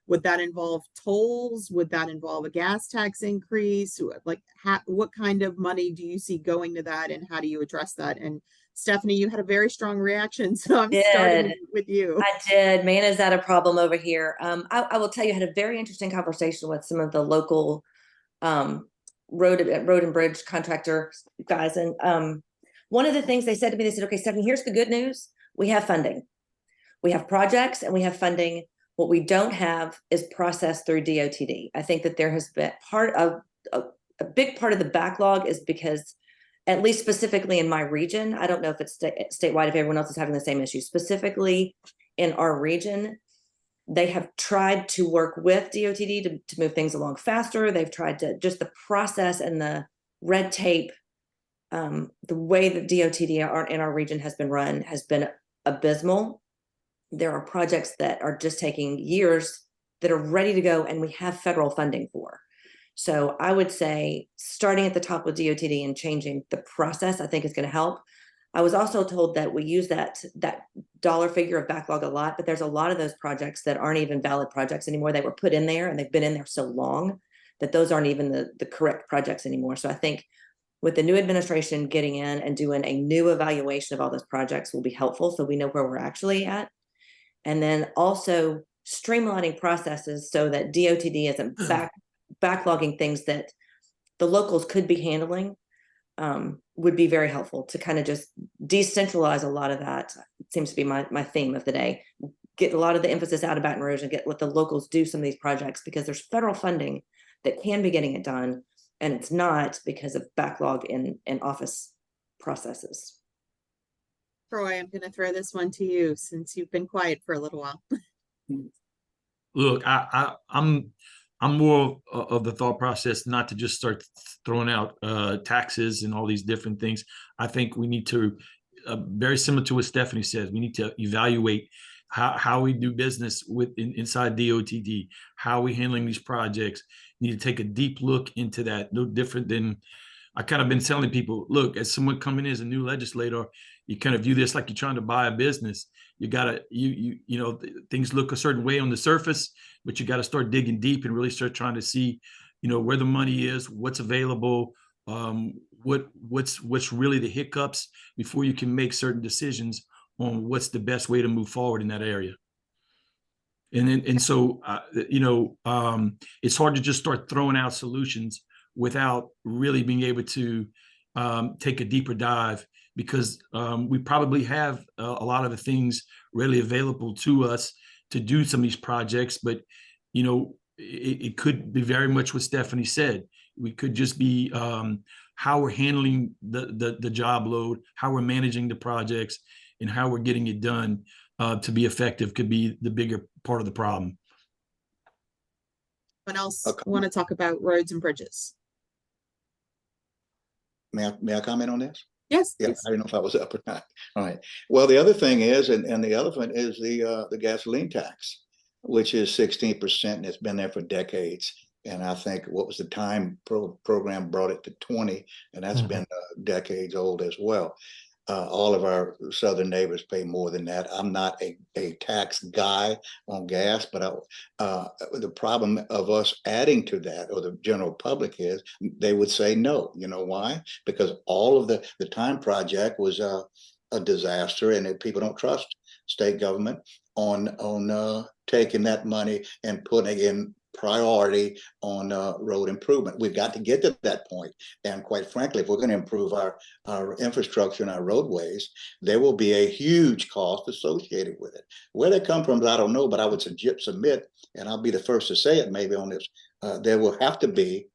Would that involve tolls? Would that involve a gas tax increase? Like, what kind of money do you see going to that, and how do you address that? And Stephanie, you had a very strong reaction, so I'm starting with you. I did. Man, is that a problem over here? I will tell you, I had a very interesting conversation with some of the local road and bridge contractor guys, and one of the things they said to me, they said, "Okay, Stephanie, here's the good news: we have funding, we have projects, and we have funding. What we don't have is processed through DOTD." I think that there has been a big part of the backlog is because, at least specifically in my region, I don't know if it's statewide, if everyone else is having the same issue. Specifically in our region, they have tried to work with DOTD to move things along faster. They've tried to just the process and the red tape, the way that DOTD in our region has been run has been abysmal. There are projects that are just taking years that are ready to go and we have federal funding for. So I would say starting at the top with DOTD and changing the process, I think is going to help. I was also told that we use that dollar figure of backlog a lot, but there's a lot of those projects that aren't even valid projects anymore. They were put in there and they've been in there so long that those aren't even the correct projects anymore. So I think with the new administration getting in and doing a new evaluation of all those projects will be helpful, so we know where we're actually at. And then also streamlining processes so that DOTD isn't backlogging things that the locals could be handling would be very helpful to kind of just decentralize a lot of that. It seems to be my theme of the day. Get a lot of the emphasis out of Baton Rouge and let the locals do some of these projects, because there's federal funding that can be getting it done, and it's not because of backlog in office processes. Troy, I'm going to throw this one to you since you've been quiet for a little while. Look, I'm more of the thought process not to just start throwing out taxes and all these different things. I think we need to, very similar to what Stephanie says, we need to evaluate how we do business inside DOTD, how we handling these projects. We need to take a deep look into that. No different than I kind of been telling people, look, as someone coming in as a new legislator, you kind of view this like you're trying to buy a business. You gotta, you know, things look a certain way on the surface, but you got to start digging deep and really start trying to see, you know, where the money is, what's available, what's really the hiccups before you can make certain decisions on what's the best way to move forward in that area. And so, you know, it's hard to just start throwing out solutions without really being able to take a deeper dive, because we probably have a lot of the things readily available to us to do some of these projects. But, you know, it could be very much what Stephanie said. We could just be how we're handling the job load, how we're managing the projects, and how we're getting it done to be effective could be the bigger part of the problem. What else want to talk about roads and bridges? May I comment on this? Yes. Yeah, Yes. I didn't know if I was up or not. All right. Well, the other thing is, and the elephant is the gasoline tax, which is 16%, and it's been there for decades. And I think what was the time program brought it to 20, and that's been decades old as well. All of our southern neighbors pay more than that. I'm not a tax guy on gas, but the problem of us adding to that, or the general public, is they would say no. You know why? Because all of the time project was a disaster, and people don't trust state government on taking that money and putting it in priority on road improvement. We've got to get to that point. And quite frankly, if we're going to improve our infrastructure and our roadways, there will be a huge cost associated with it. Where they come from, I don't know, but I would submit, and I'll be the first to say it maybe on this, there will have to be,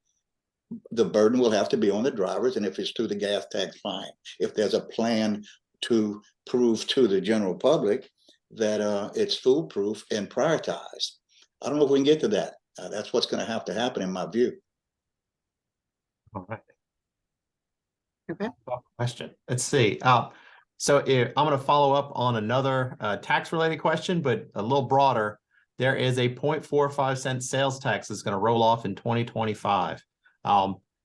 the burden will have to be on the drivers. And if it's through the gas tax, fine. If there's a plan to prove to the general public that it's foolproof and prioritized. I don't know if we can get to that. That's what's going to have to happen, in my view. All right. Okay. Question. Let's see. So I'm going to follow up on another tax related question, but a little broader. There is a 0.45 cent sales tax that's going to roll off in 2025.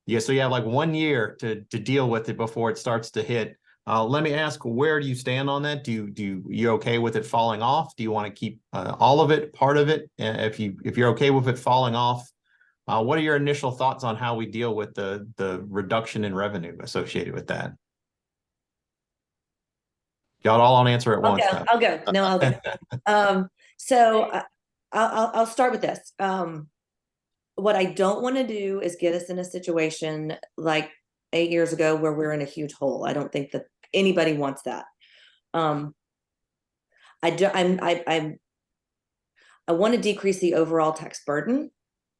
Yeah, so you have like 1 year to deal with it before it starts to hit. Let me ask, where do you stand on that? You okay with it falling off? Do you want to keep all of it, part of it? If you're okay with it falling off, what are your initial thoughts on how we deal with the reduction in revenue associated with that? Y'all all on answer at once. I'll go. No, I'll go. So I'll start with this. What I don't want to do is get us in a situation like 8 years ago where we're in a huge hole. I don't think that anybody wants that. I want to decrease the overall tax burden.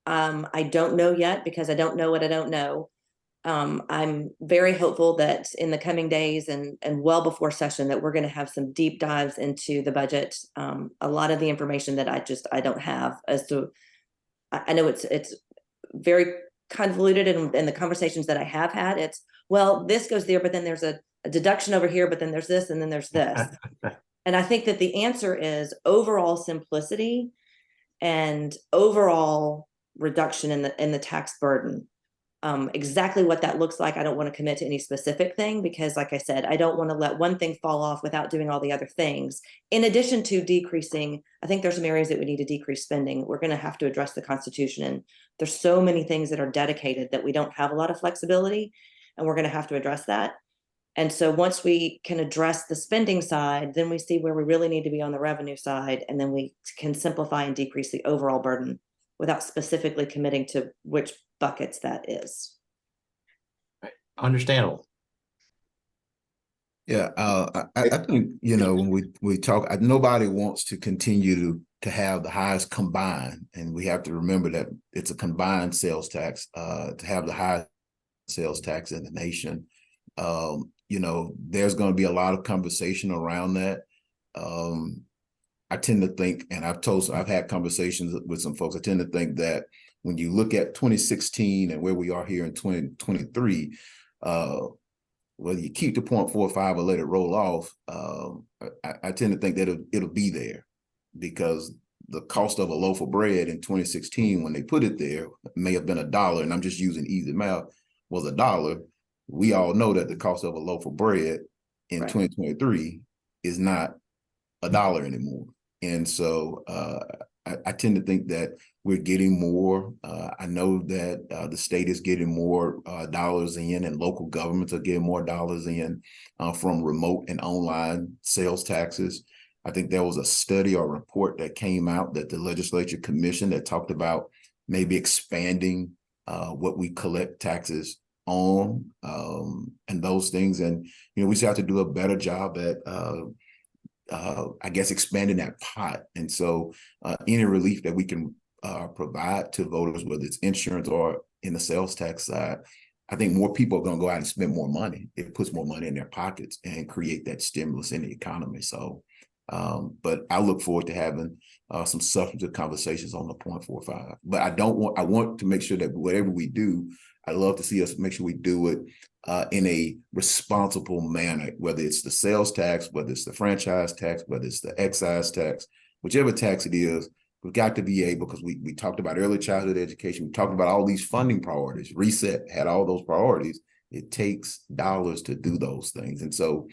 I don't know yet, because I don't know what I don't know. I'm very hopeful that in the coming days and well before session that we're going to have some deep dives into the budget. A lot of the information that I don't have as to, I know it's very convoluted, in the conversations that I have had, it's, well, this goes there, but then there's a deduction over here, but then there's this, and then there's this. And I think that the answer is overall simplicity and overall reduction in the tax burden. Exactly what that looks like, I don't want to commit to any specific thing, because like I said, I don't want to let one thing fall off without doing all the other things. In addition to decreasing, I think there's some areas that we need to decrease spending. We're going to have to address the Constitution, and there's so many things that are dedicated that we don't have a lot of flexibility, and we're going to have to address that. And so once we can address the spending side, then we see where we really need to be on the revenue side, and then we can simplify and decrease the overall burden without specifically committing to which buckets that is. Understandable. Yeah, I think, when we talk, nobody wants to continue to have the highest combined, and we have to remember that it's a combined sales tax, to have the highest sales tax in the nation. There's going to be a lot of conversation around that. I tend to think, and I've had conversations with some folks, I tend to think that when you look at 2016 and where we are here in 2023, whether you keep the 0.45 or let it roll off, I tend to think that it'll be there, because the cost of a loaf of bread in 2016, when they put it there, may have been $1, and I'm just using easy math, was $1. We all know that the cost of a loaf of bread in 2023 is not $1 anymore. And so I tend to think that we're getting more. I know that the state is getting more dollars in, and local governments are getting more dollars in from remote and online sales taxes. I think there was a study or report that came out that the legislature commissioned that talked about maybe expanding what we collect taxes on, and those things. And, we just have to do a better job at I guess expanding that pot. And so any relief that we can provide to voters, whether it's insurance or in the sales tax side, I think more people are going to go out and spend more money. It puts more money in their pockets and create that stimulus in the economy. So, but I look forward to having some substantive conversations on the 0.45. But I want to make sure that whatever we do, I'd love to see us make sure we do it in a responsible manner, whether it's the sales tax, whether it's the franchise tax, whether it's the excise tax, whichever tax it is. We've got to be able, because we talked about early childhood education, we talked about all these funding priorities. Reset had all those priorities. It takes dollars to do those things. And so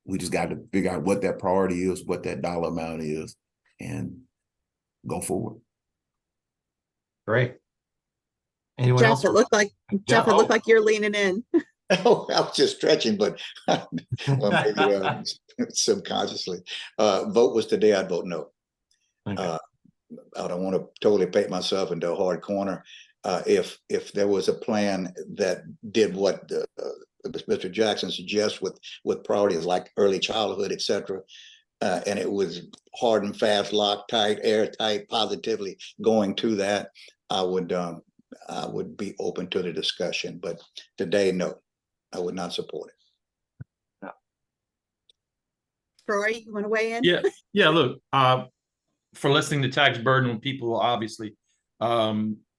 we just got to figure out what that priority is, what that dollar amount is, and go forward. Great. Anyone Jeff, else? it looked like Jeff, it looked like you're leaning in. Oh, I was just stretching, but well, maybe subconsciously. Vote was today, I'd vote no. Okay. I don't want to totally paint myself into a hard corner. If there was a plan that did what Mr. Jackson suggests with priorities like early childhood, et cetera, and it was hard and fast, Loctite, airtight, positively going to that, I would be open to the discussion. But today, no, I would not support it. Troy, you want to weigh in? Yeah. Look, for lessening the tax burden on people, obviously,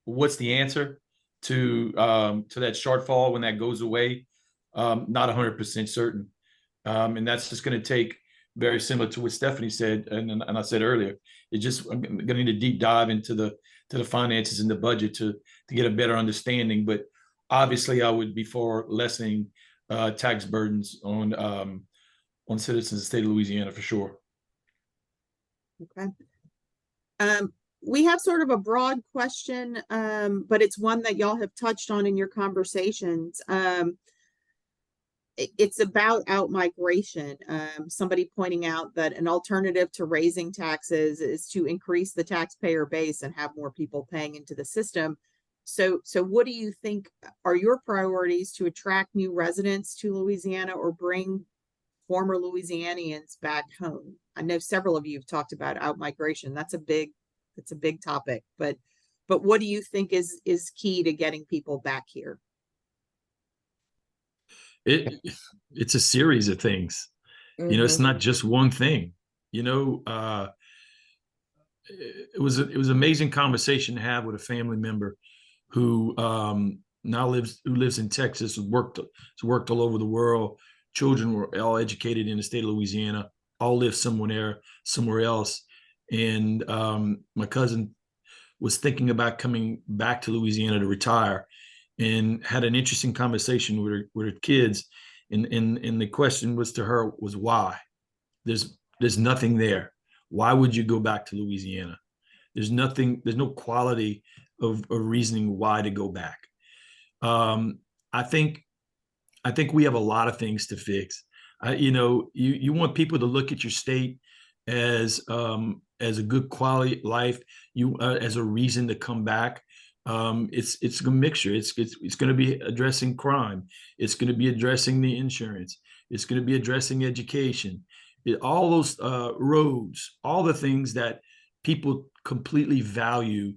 what's the answer to that shortfall when that goes away? Not 100% certain, and that's just going to take, very similar to what Stephanie said, and I said earlier. It's just I'm going to need a deep dive into the finances and the budget to get a better understanding. But obviously, I would be for lessening tax burdens on citizens of the state of Louisiana for sure. Okay. We have sort of a broad question, but it's one that y'all have touched on in your conversations. It's about out-migration. Somebody pointing out that an alternative to raising taxes is to increase the taxpayer base and have more people paying into the system. So what do you think are your priorities to attract new residents to Louisiana or bring former Louisianians back home? I know several of you have talked about out-migration. That's a big topic, but what do you think is key to getting people back here? It's a series of things. You know, it's not just one thing. You know, it was an amazing conversation to have with a family member who now lives in Texas, has worked all over the world. Children were all educated in the state of Louisiana, all live somewhere else. And my cousin was thinking about coming back to Louisiana to retire, and had an interesting conversation with her kids. And the question was to her was why? There's nothing there. Why would you go back to Louisiana? There's no quality of reasoning why to go back. I think we have a lot of things to fix. You want people to look at your state as a good quality life, as a reason to come back. It's a mixture. It's going to be addressing crime. It's going to be addressing the insurance. It's going to be addressing education. All those roads, all the things that people completely value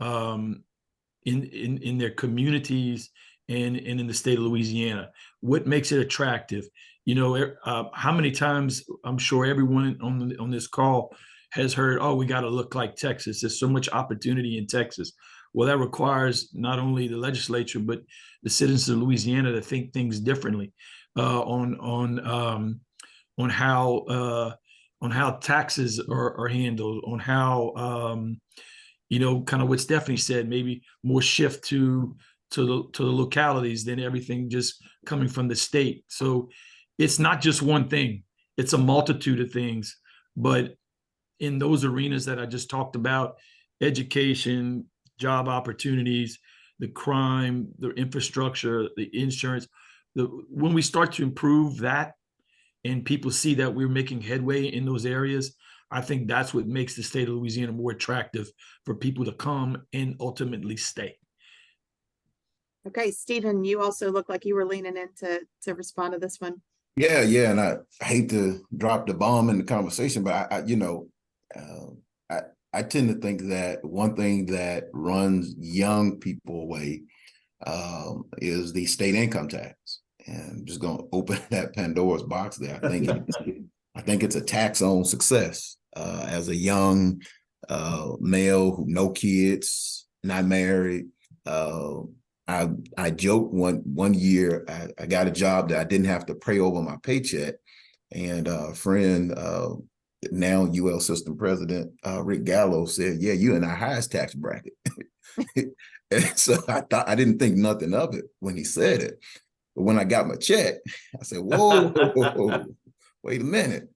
in their communities and in the state of Louisiana. What makes it attractive? You know, how many times I'm sure everyone on this call has heard, oh, we got to look like Texas. There's so much opportunity in Texas. Well, that requires not only the legislature, but the citizens of Louisiana to think things differently on how taxes are handled, on how kind of what Stephanie said, maybe more shift to the localities than everything just coming from the state. So it's not just one thing; it's a multitude of things. But in those arenas that I just talked about, education, job opportunities, the crime, the infrastructure, the insurance, when we start to improve that and people see that we're making headway in those areas, I think that's what makes the state of Louisiana more attractive for people to come and ultimately stay. Okay, Stephen, you also look like you were leaning in to respond to this one. Yeah, and I hate to drop the bomb in the conversation, but I tend to think that one thing that runs young people away is the state income tax. And I'm just going to open that Pandora's box there. I think it's a tax on success. As a young male who no kids, not married, I joked one year I got a job that I didn't have to pray over my paycheck, and a friend, now UL System President Rick Gallo said, "Yeah, you're in our highest tax bracket." And so I didn't think nothing of it when he said it, but when I got my check, I said, "Whoa, wait a minute."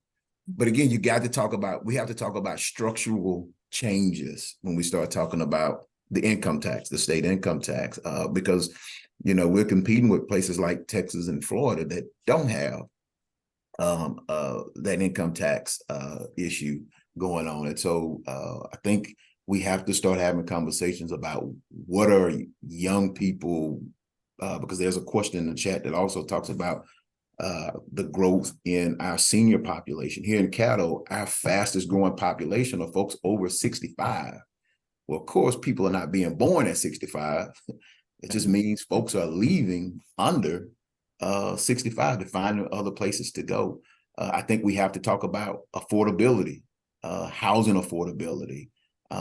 But again, we have to talk about structural changes when we start talking about the income tax, the state income tax, because, we're competing with places like Texas and Florida that don't have that income tax issue going on. And so I think we have to start having conversations about what are young people, because there's a question in the chat that also talks about the growth in our senior population. Here in Caddo, our fastest growing population are folks over 65. Well, of course, people are not being born at 65. It just means folks are leaving under 65 to find other places to go. I think we have to talk about affordability, housing affordability,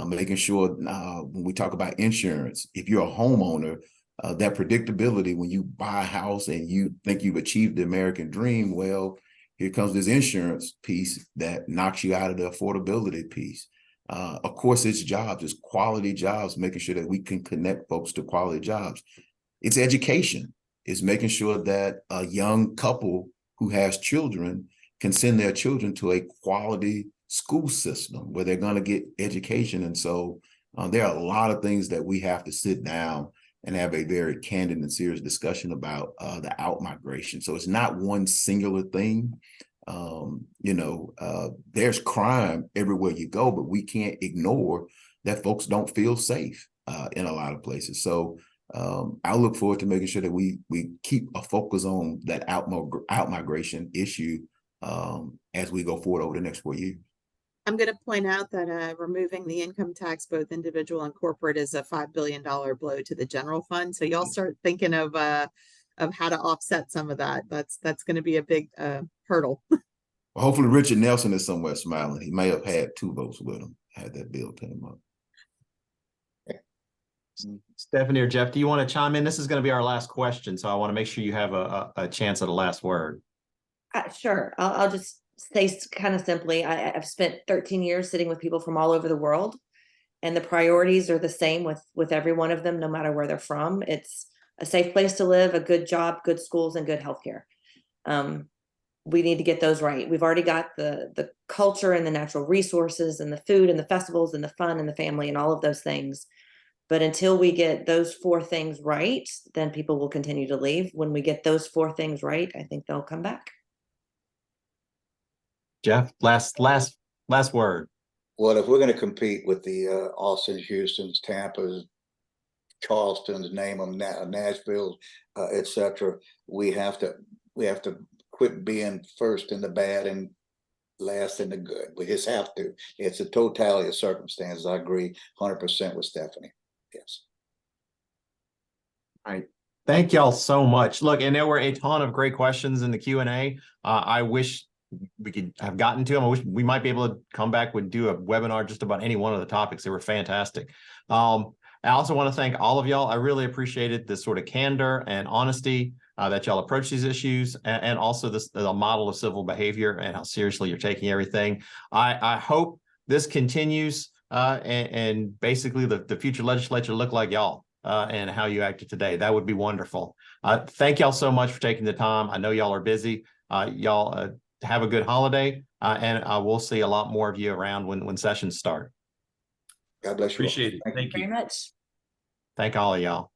making sure when we talk about insurance, if you're a homeowner, that predictability when you buy a house and you think you've achieved the American dream, well, here comes this insurance piece that knocks you out of the affordability piece. Of course, it's jobs, it's quality jobs, making sure that we can connect folks to quality jobs. It's education. It's making sure that a young couple who has children can send their children to a quality school system where they're going to get education. And so there are a lot of things that we have to sit down and have a very candid and serious discussion about the out-migration. So it's not one singular thing. There's crime everywhere you go, but we can't ignore that folks don't feel safe in a lot of places. So I look forward to making sure that we keep a focus on that out-migration issue as we go forward over the next 4 years. I'm going to point out that removing the income tax, both individual and corporate, is a $5 billion blow to the general fund. So y'all start thinking of how to offset some of that. That's going to be a big hurdle. Well, hopefully Richard Nelson is somewhere smiling. He may have had 2 votes with him, had that bill came up. Stephanie or Jeff, do you want to chime in? This is going to be our last question, so I want to make sure you have a chance at a last word. Sure. I'll just say kind of simply, I've spent 13 years sitting with people from all over the world, and the priorities are the same with every one of them, no matter where they're from. It's a safe place to live, a good job, good schools, and good healthcare. We need to get those right. We've already got the culture and the natural resources and the food and the festivals and the fun and the family and all of those things. But until we get those 4 things right, then people will continue to leave. When we get those 4 things right, I think they'll come back. Jeff, last word. Well, if we're going to compete with the Austin, Houston's, Tampa's, Charleston's, name them, Nashville, etc., we have to quit being first in the bad and last in the good. We just have to. It's a totality of circumstances. I agree 100% with Stephanie. Yes. All right. Thank y'all so much. Look, and there were a ton of great questions in the Q&A. I wish we could have gotten to them. I wish we might be able to come back and do a webinar just about any one of the topics. They were fantastic. I also want to thank all of y'all. I really appreciated this sort of candor and honesty that y'all approach these issues, and also the model of civil behavior and how seriously you're taking everything. I hope this continues and basically the future legislature look like y'all and how you acted today. That would be wonderful. Thank y'all so much for taking the time. I know y'all are busy. Y'all have a good holiday, and we'll see a lot more of you around when sessions start. God bless you. Appreciate it. Thank you Very much. Thank all of y'all.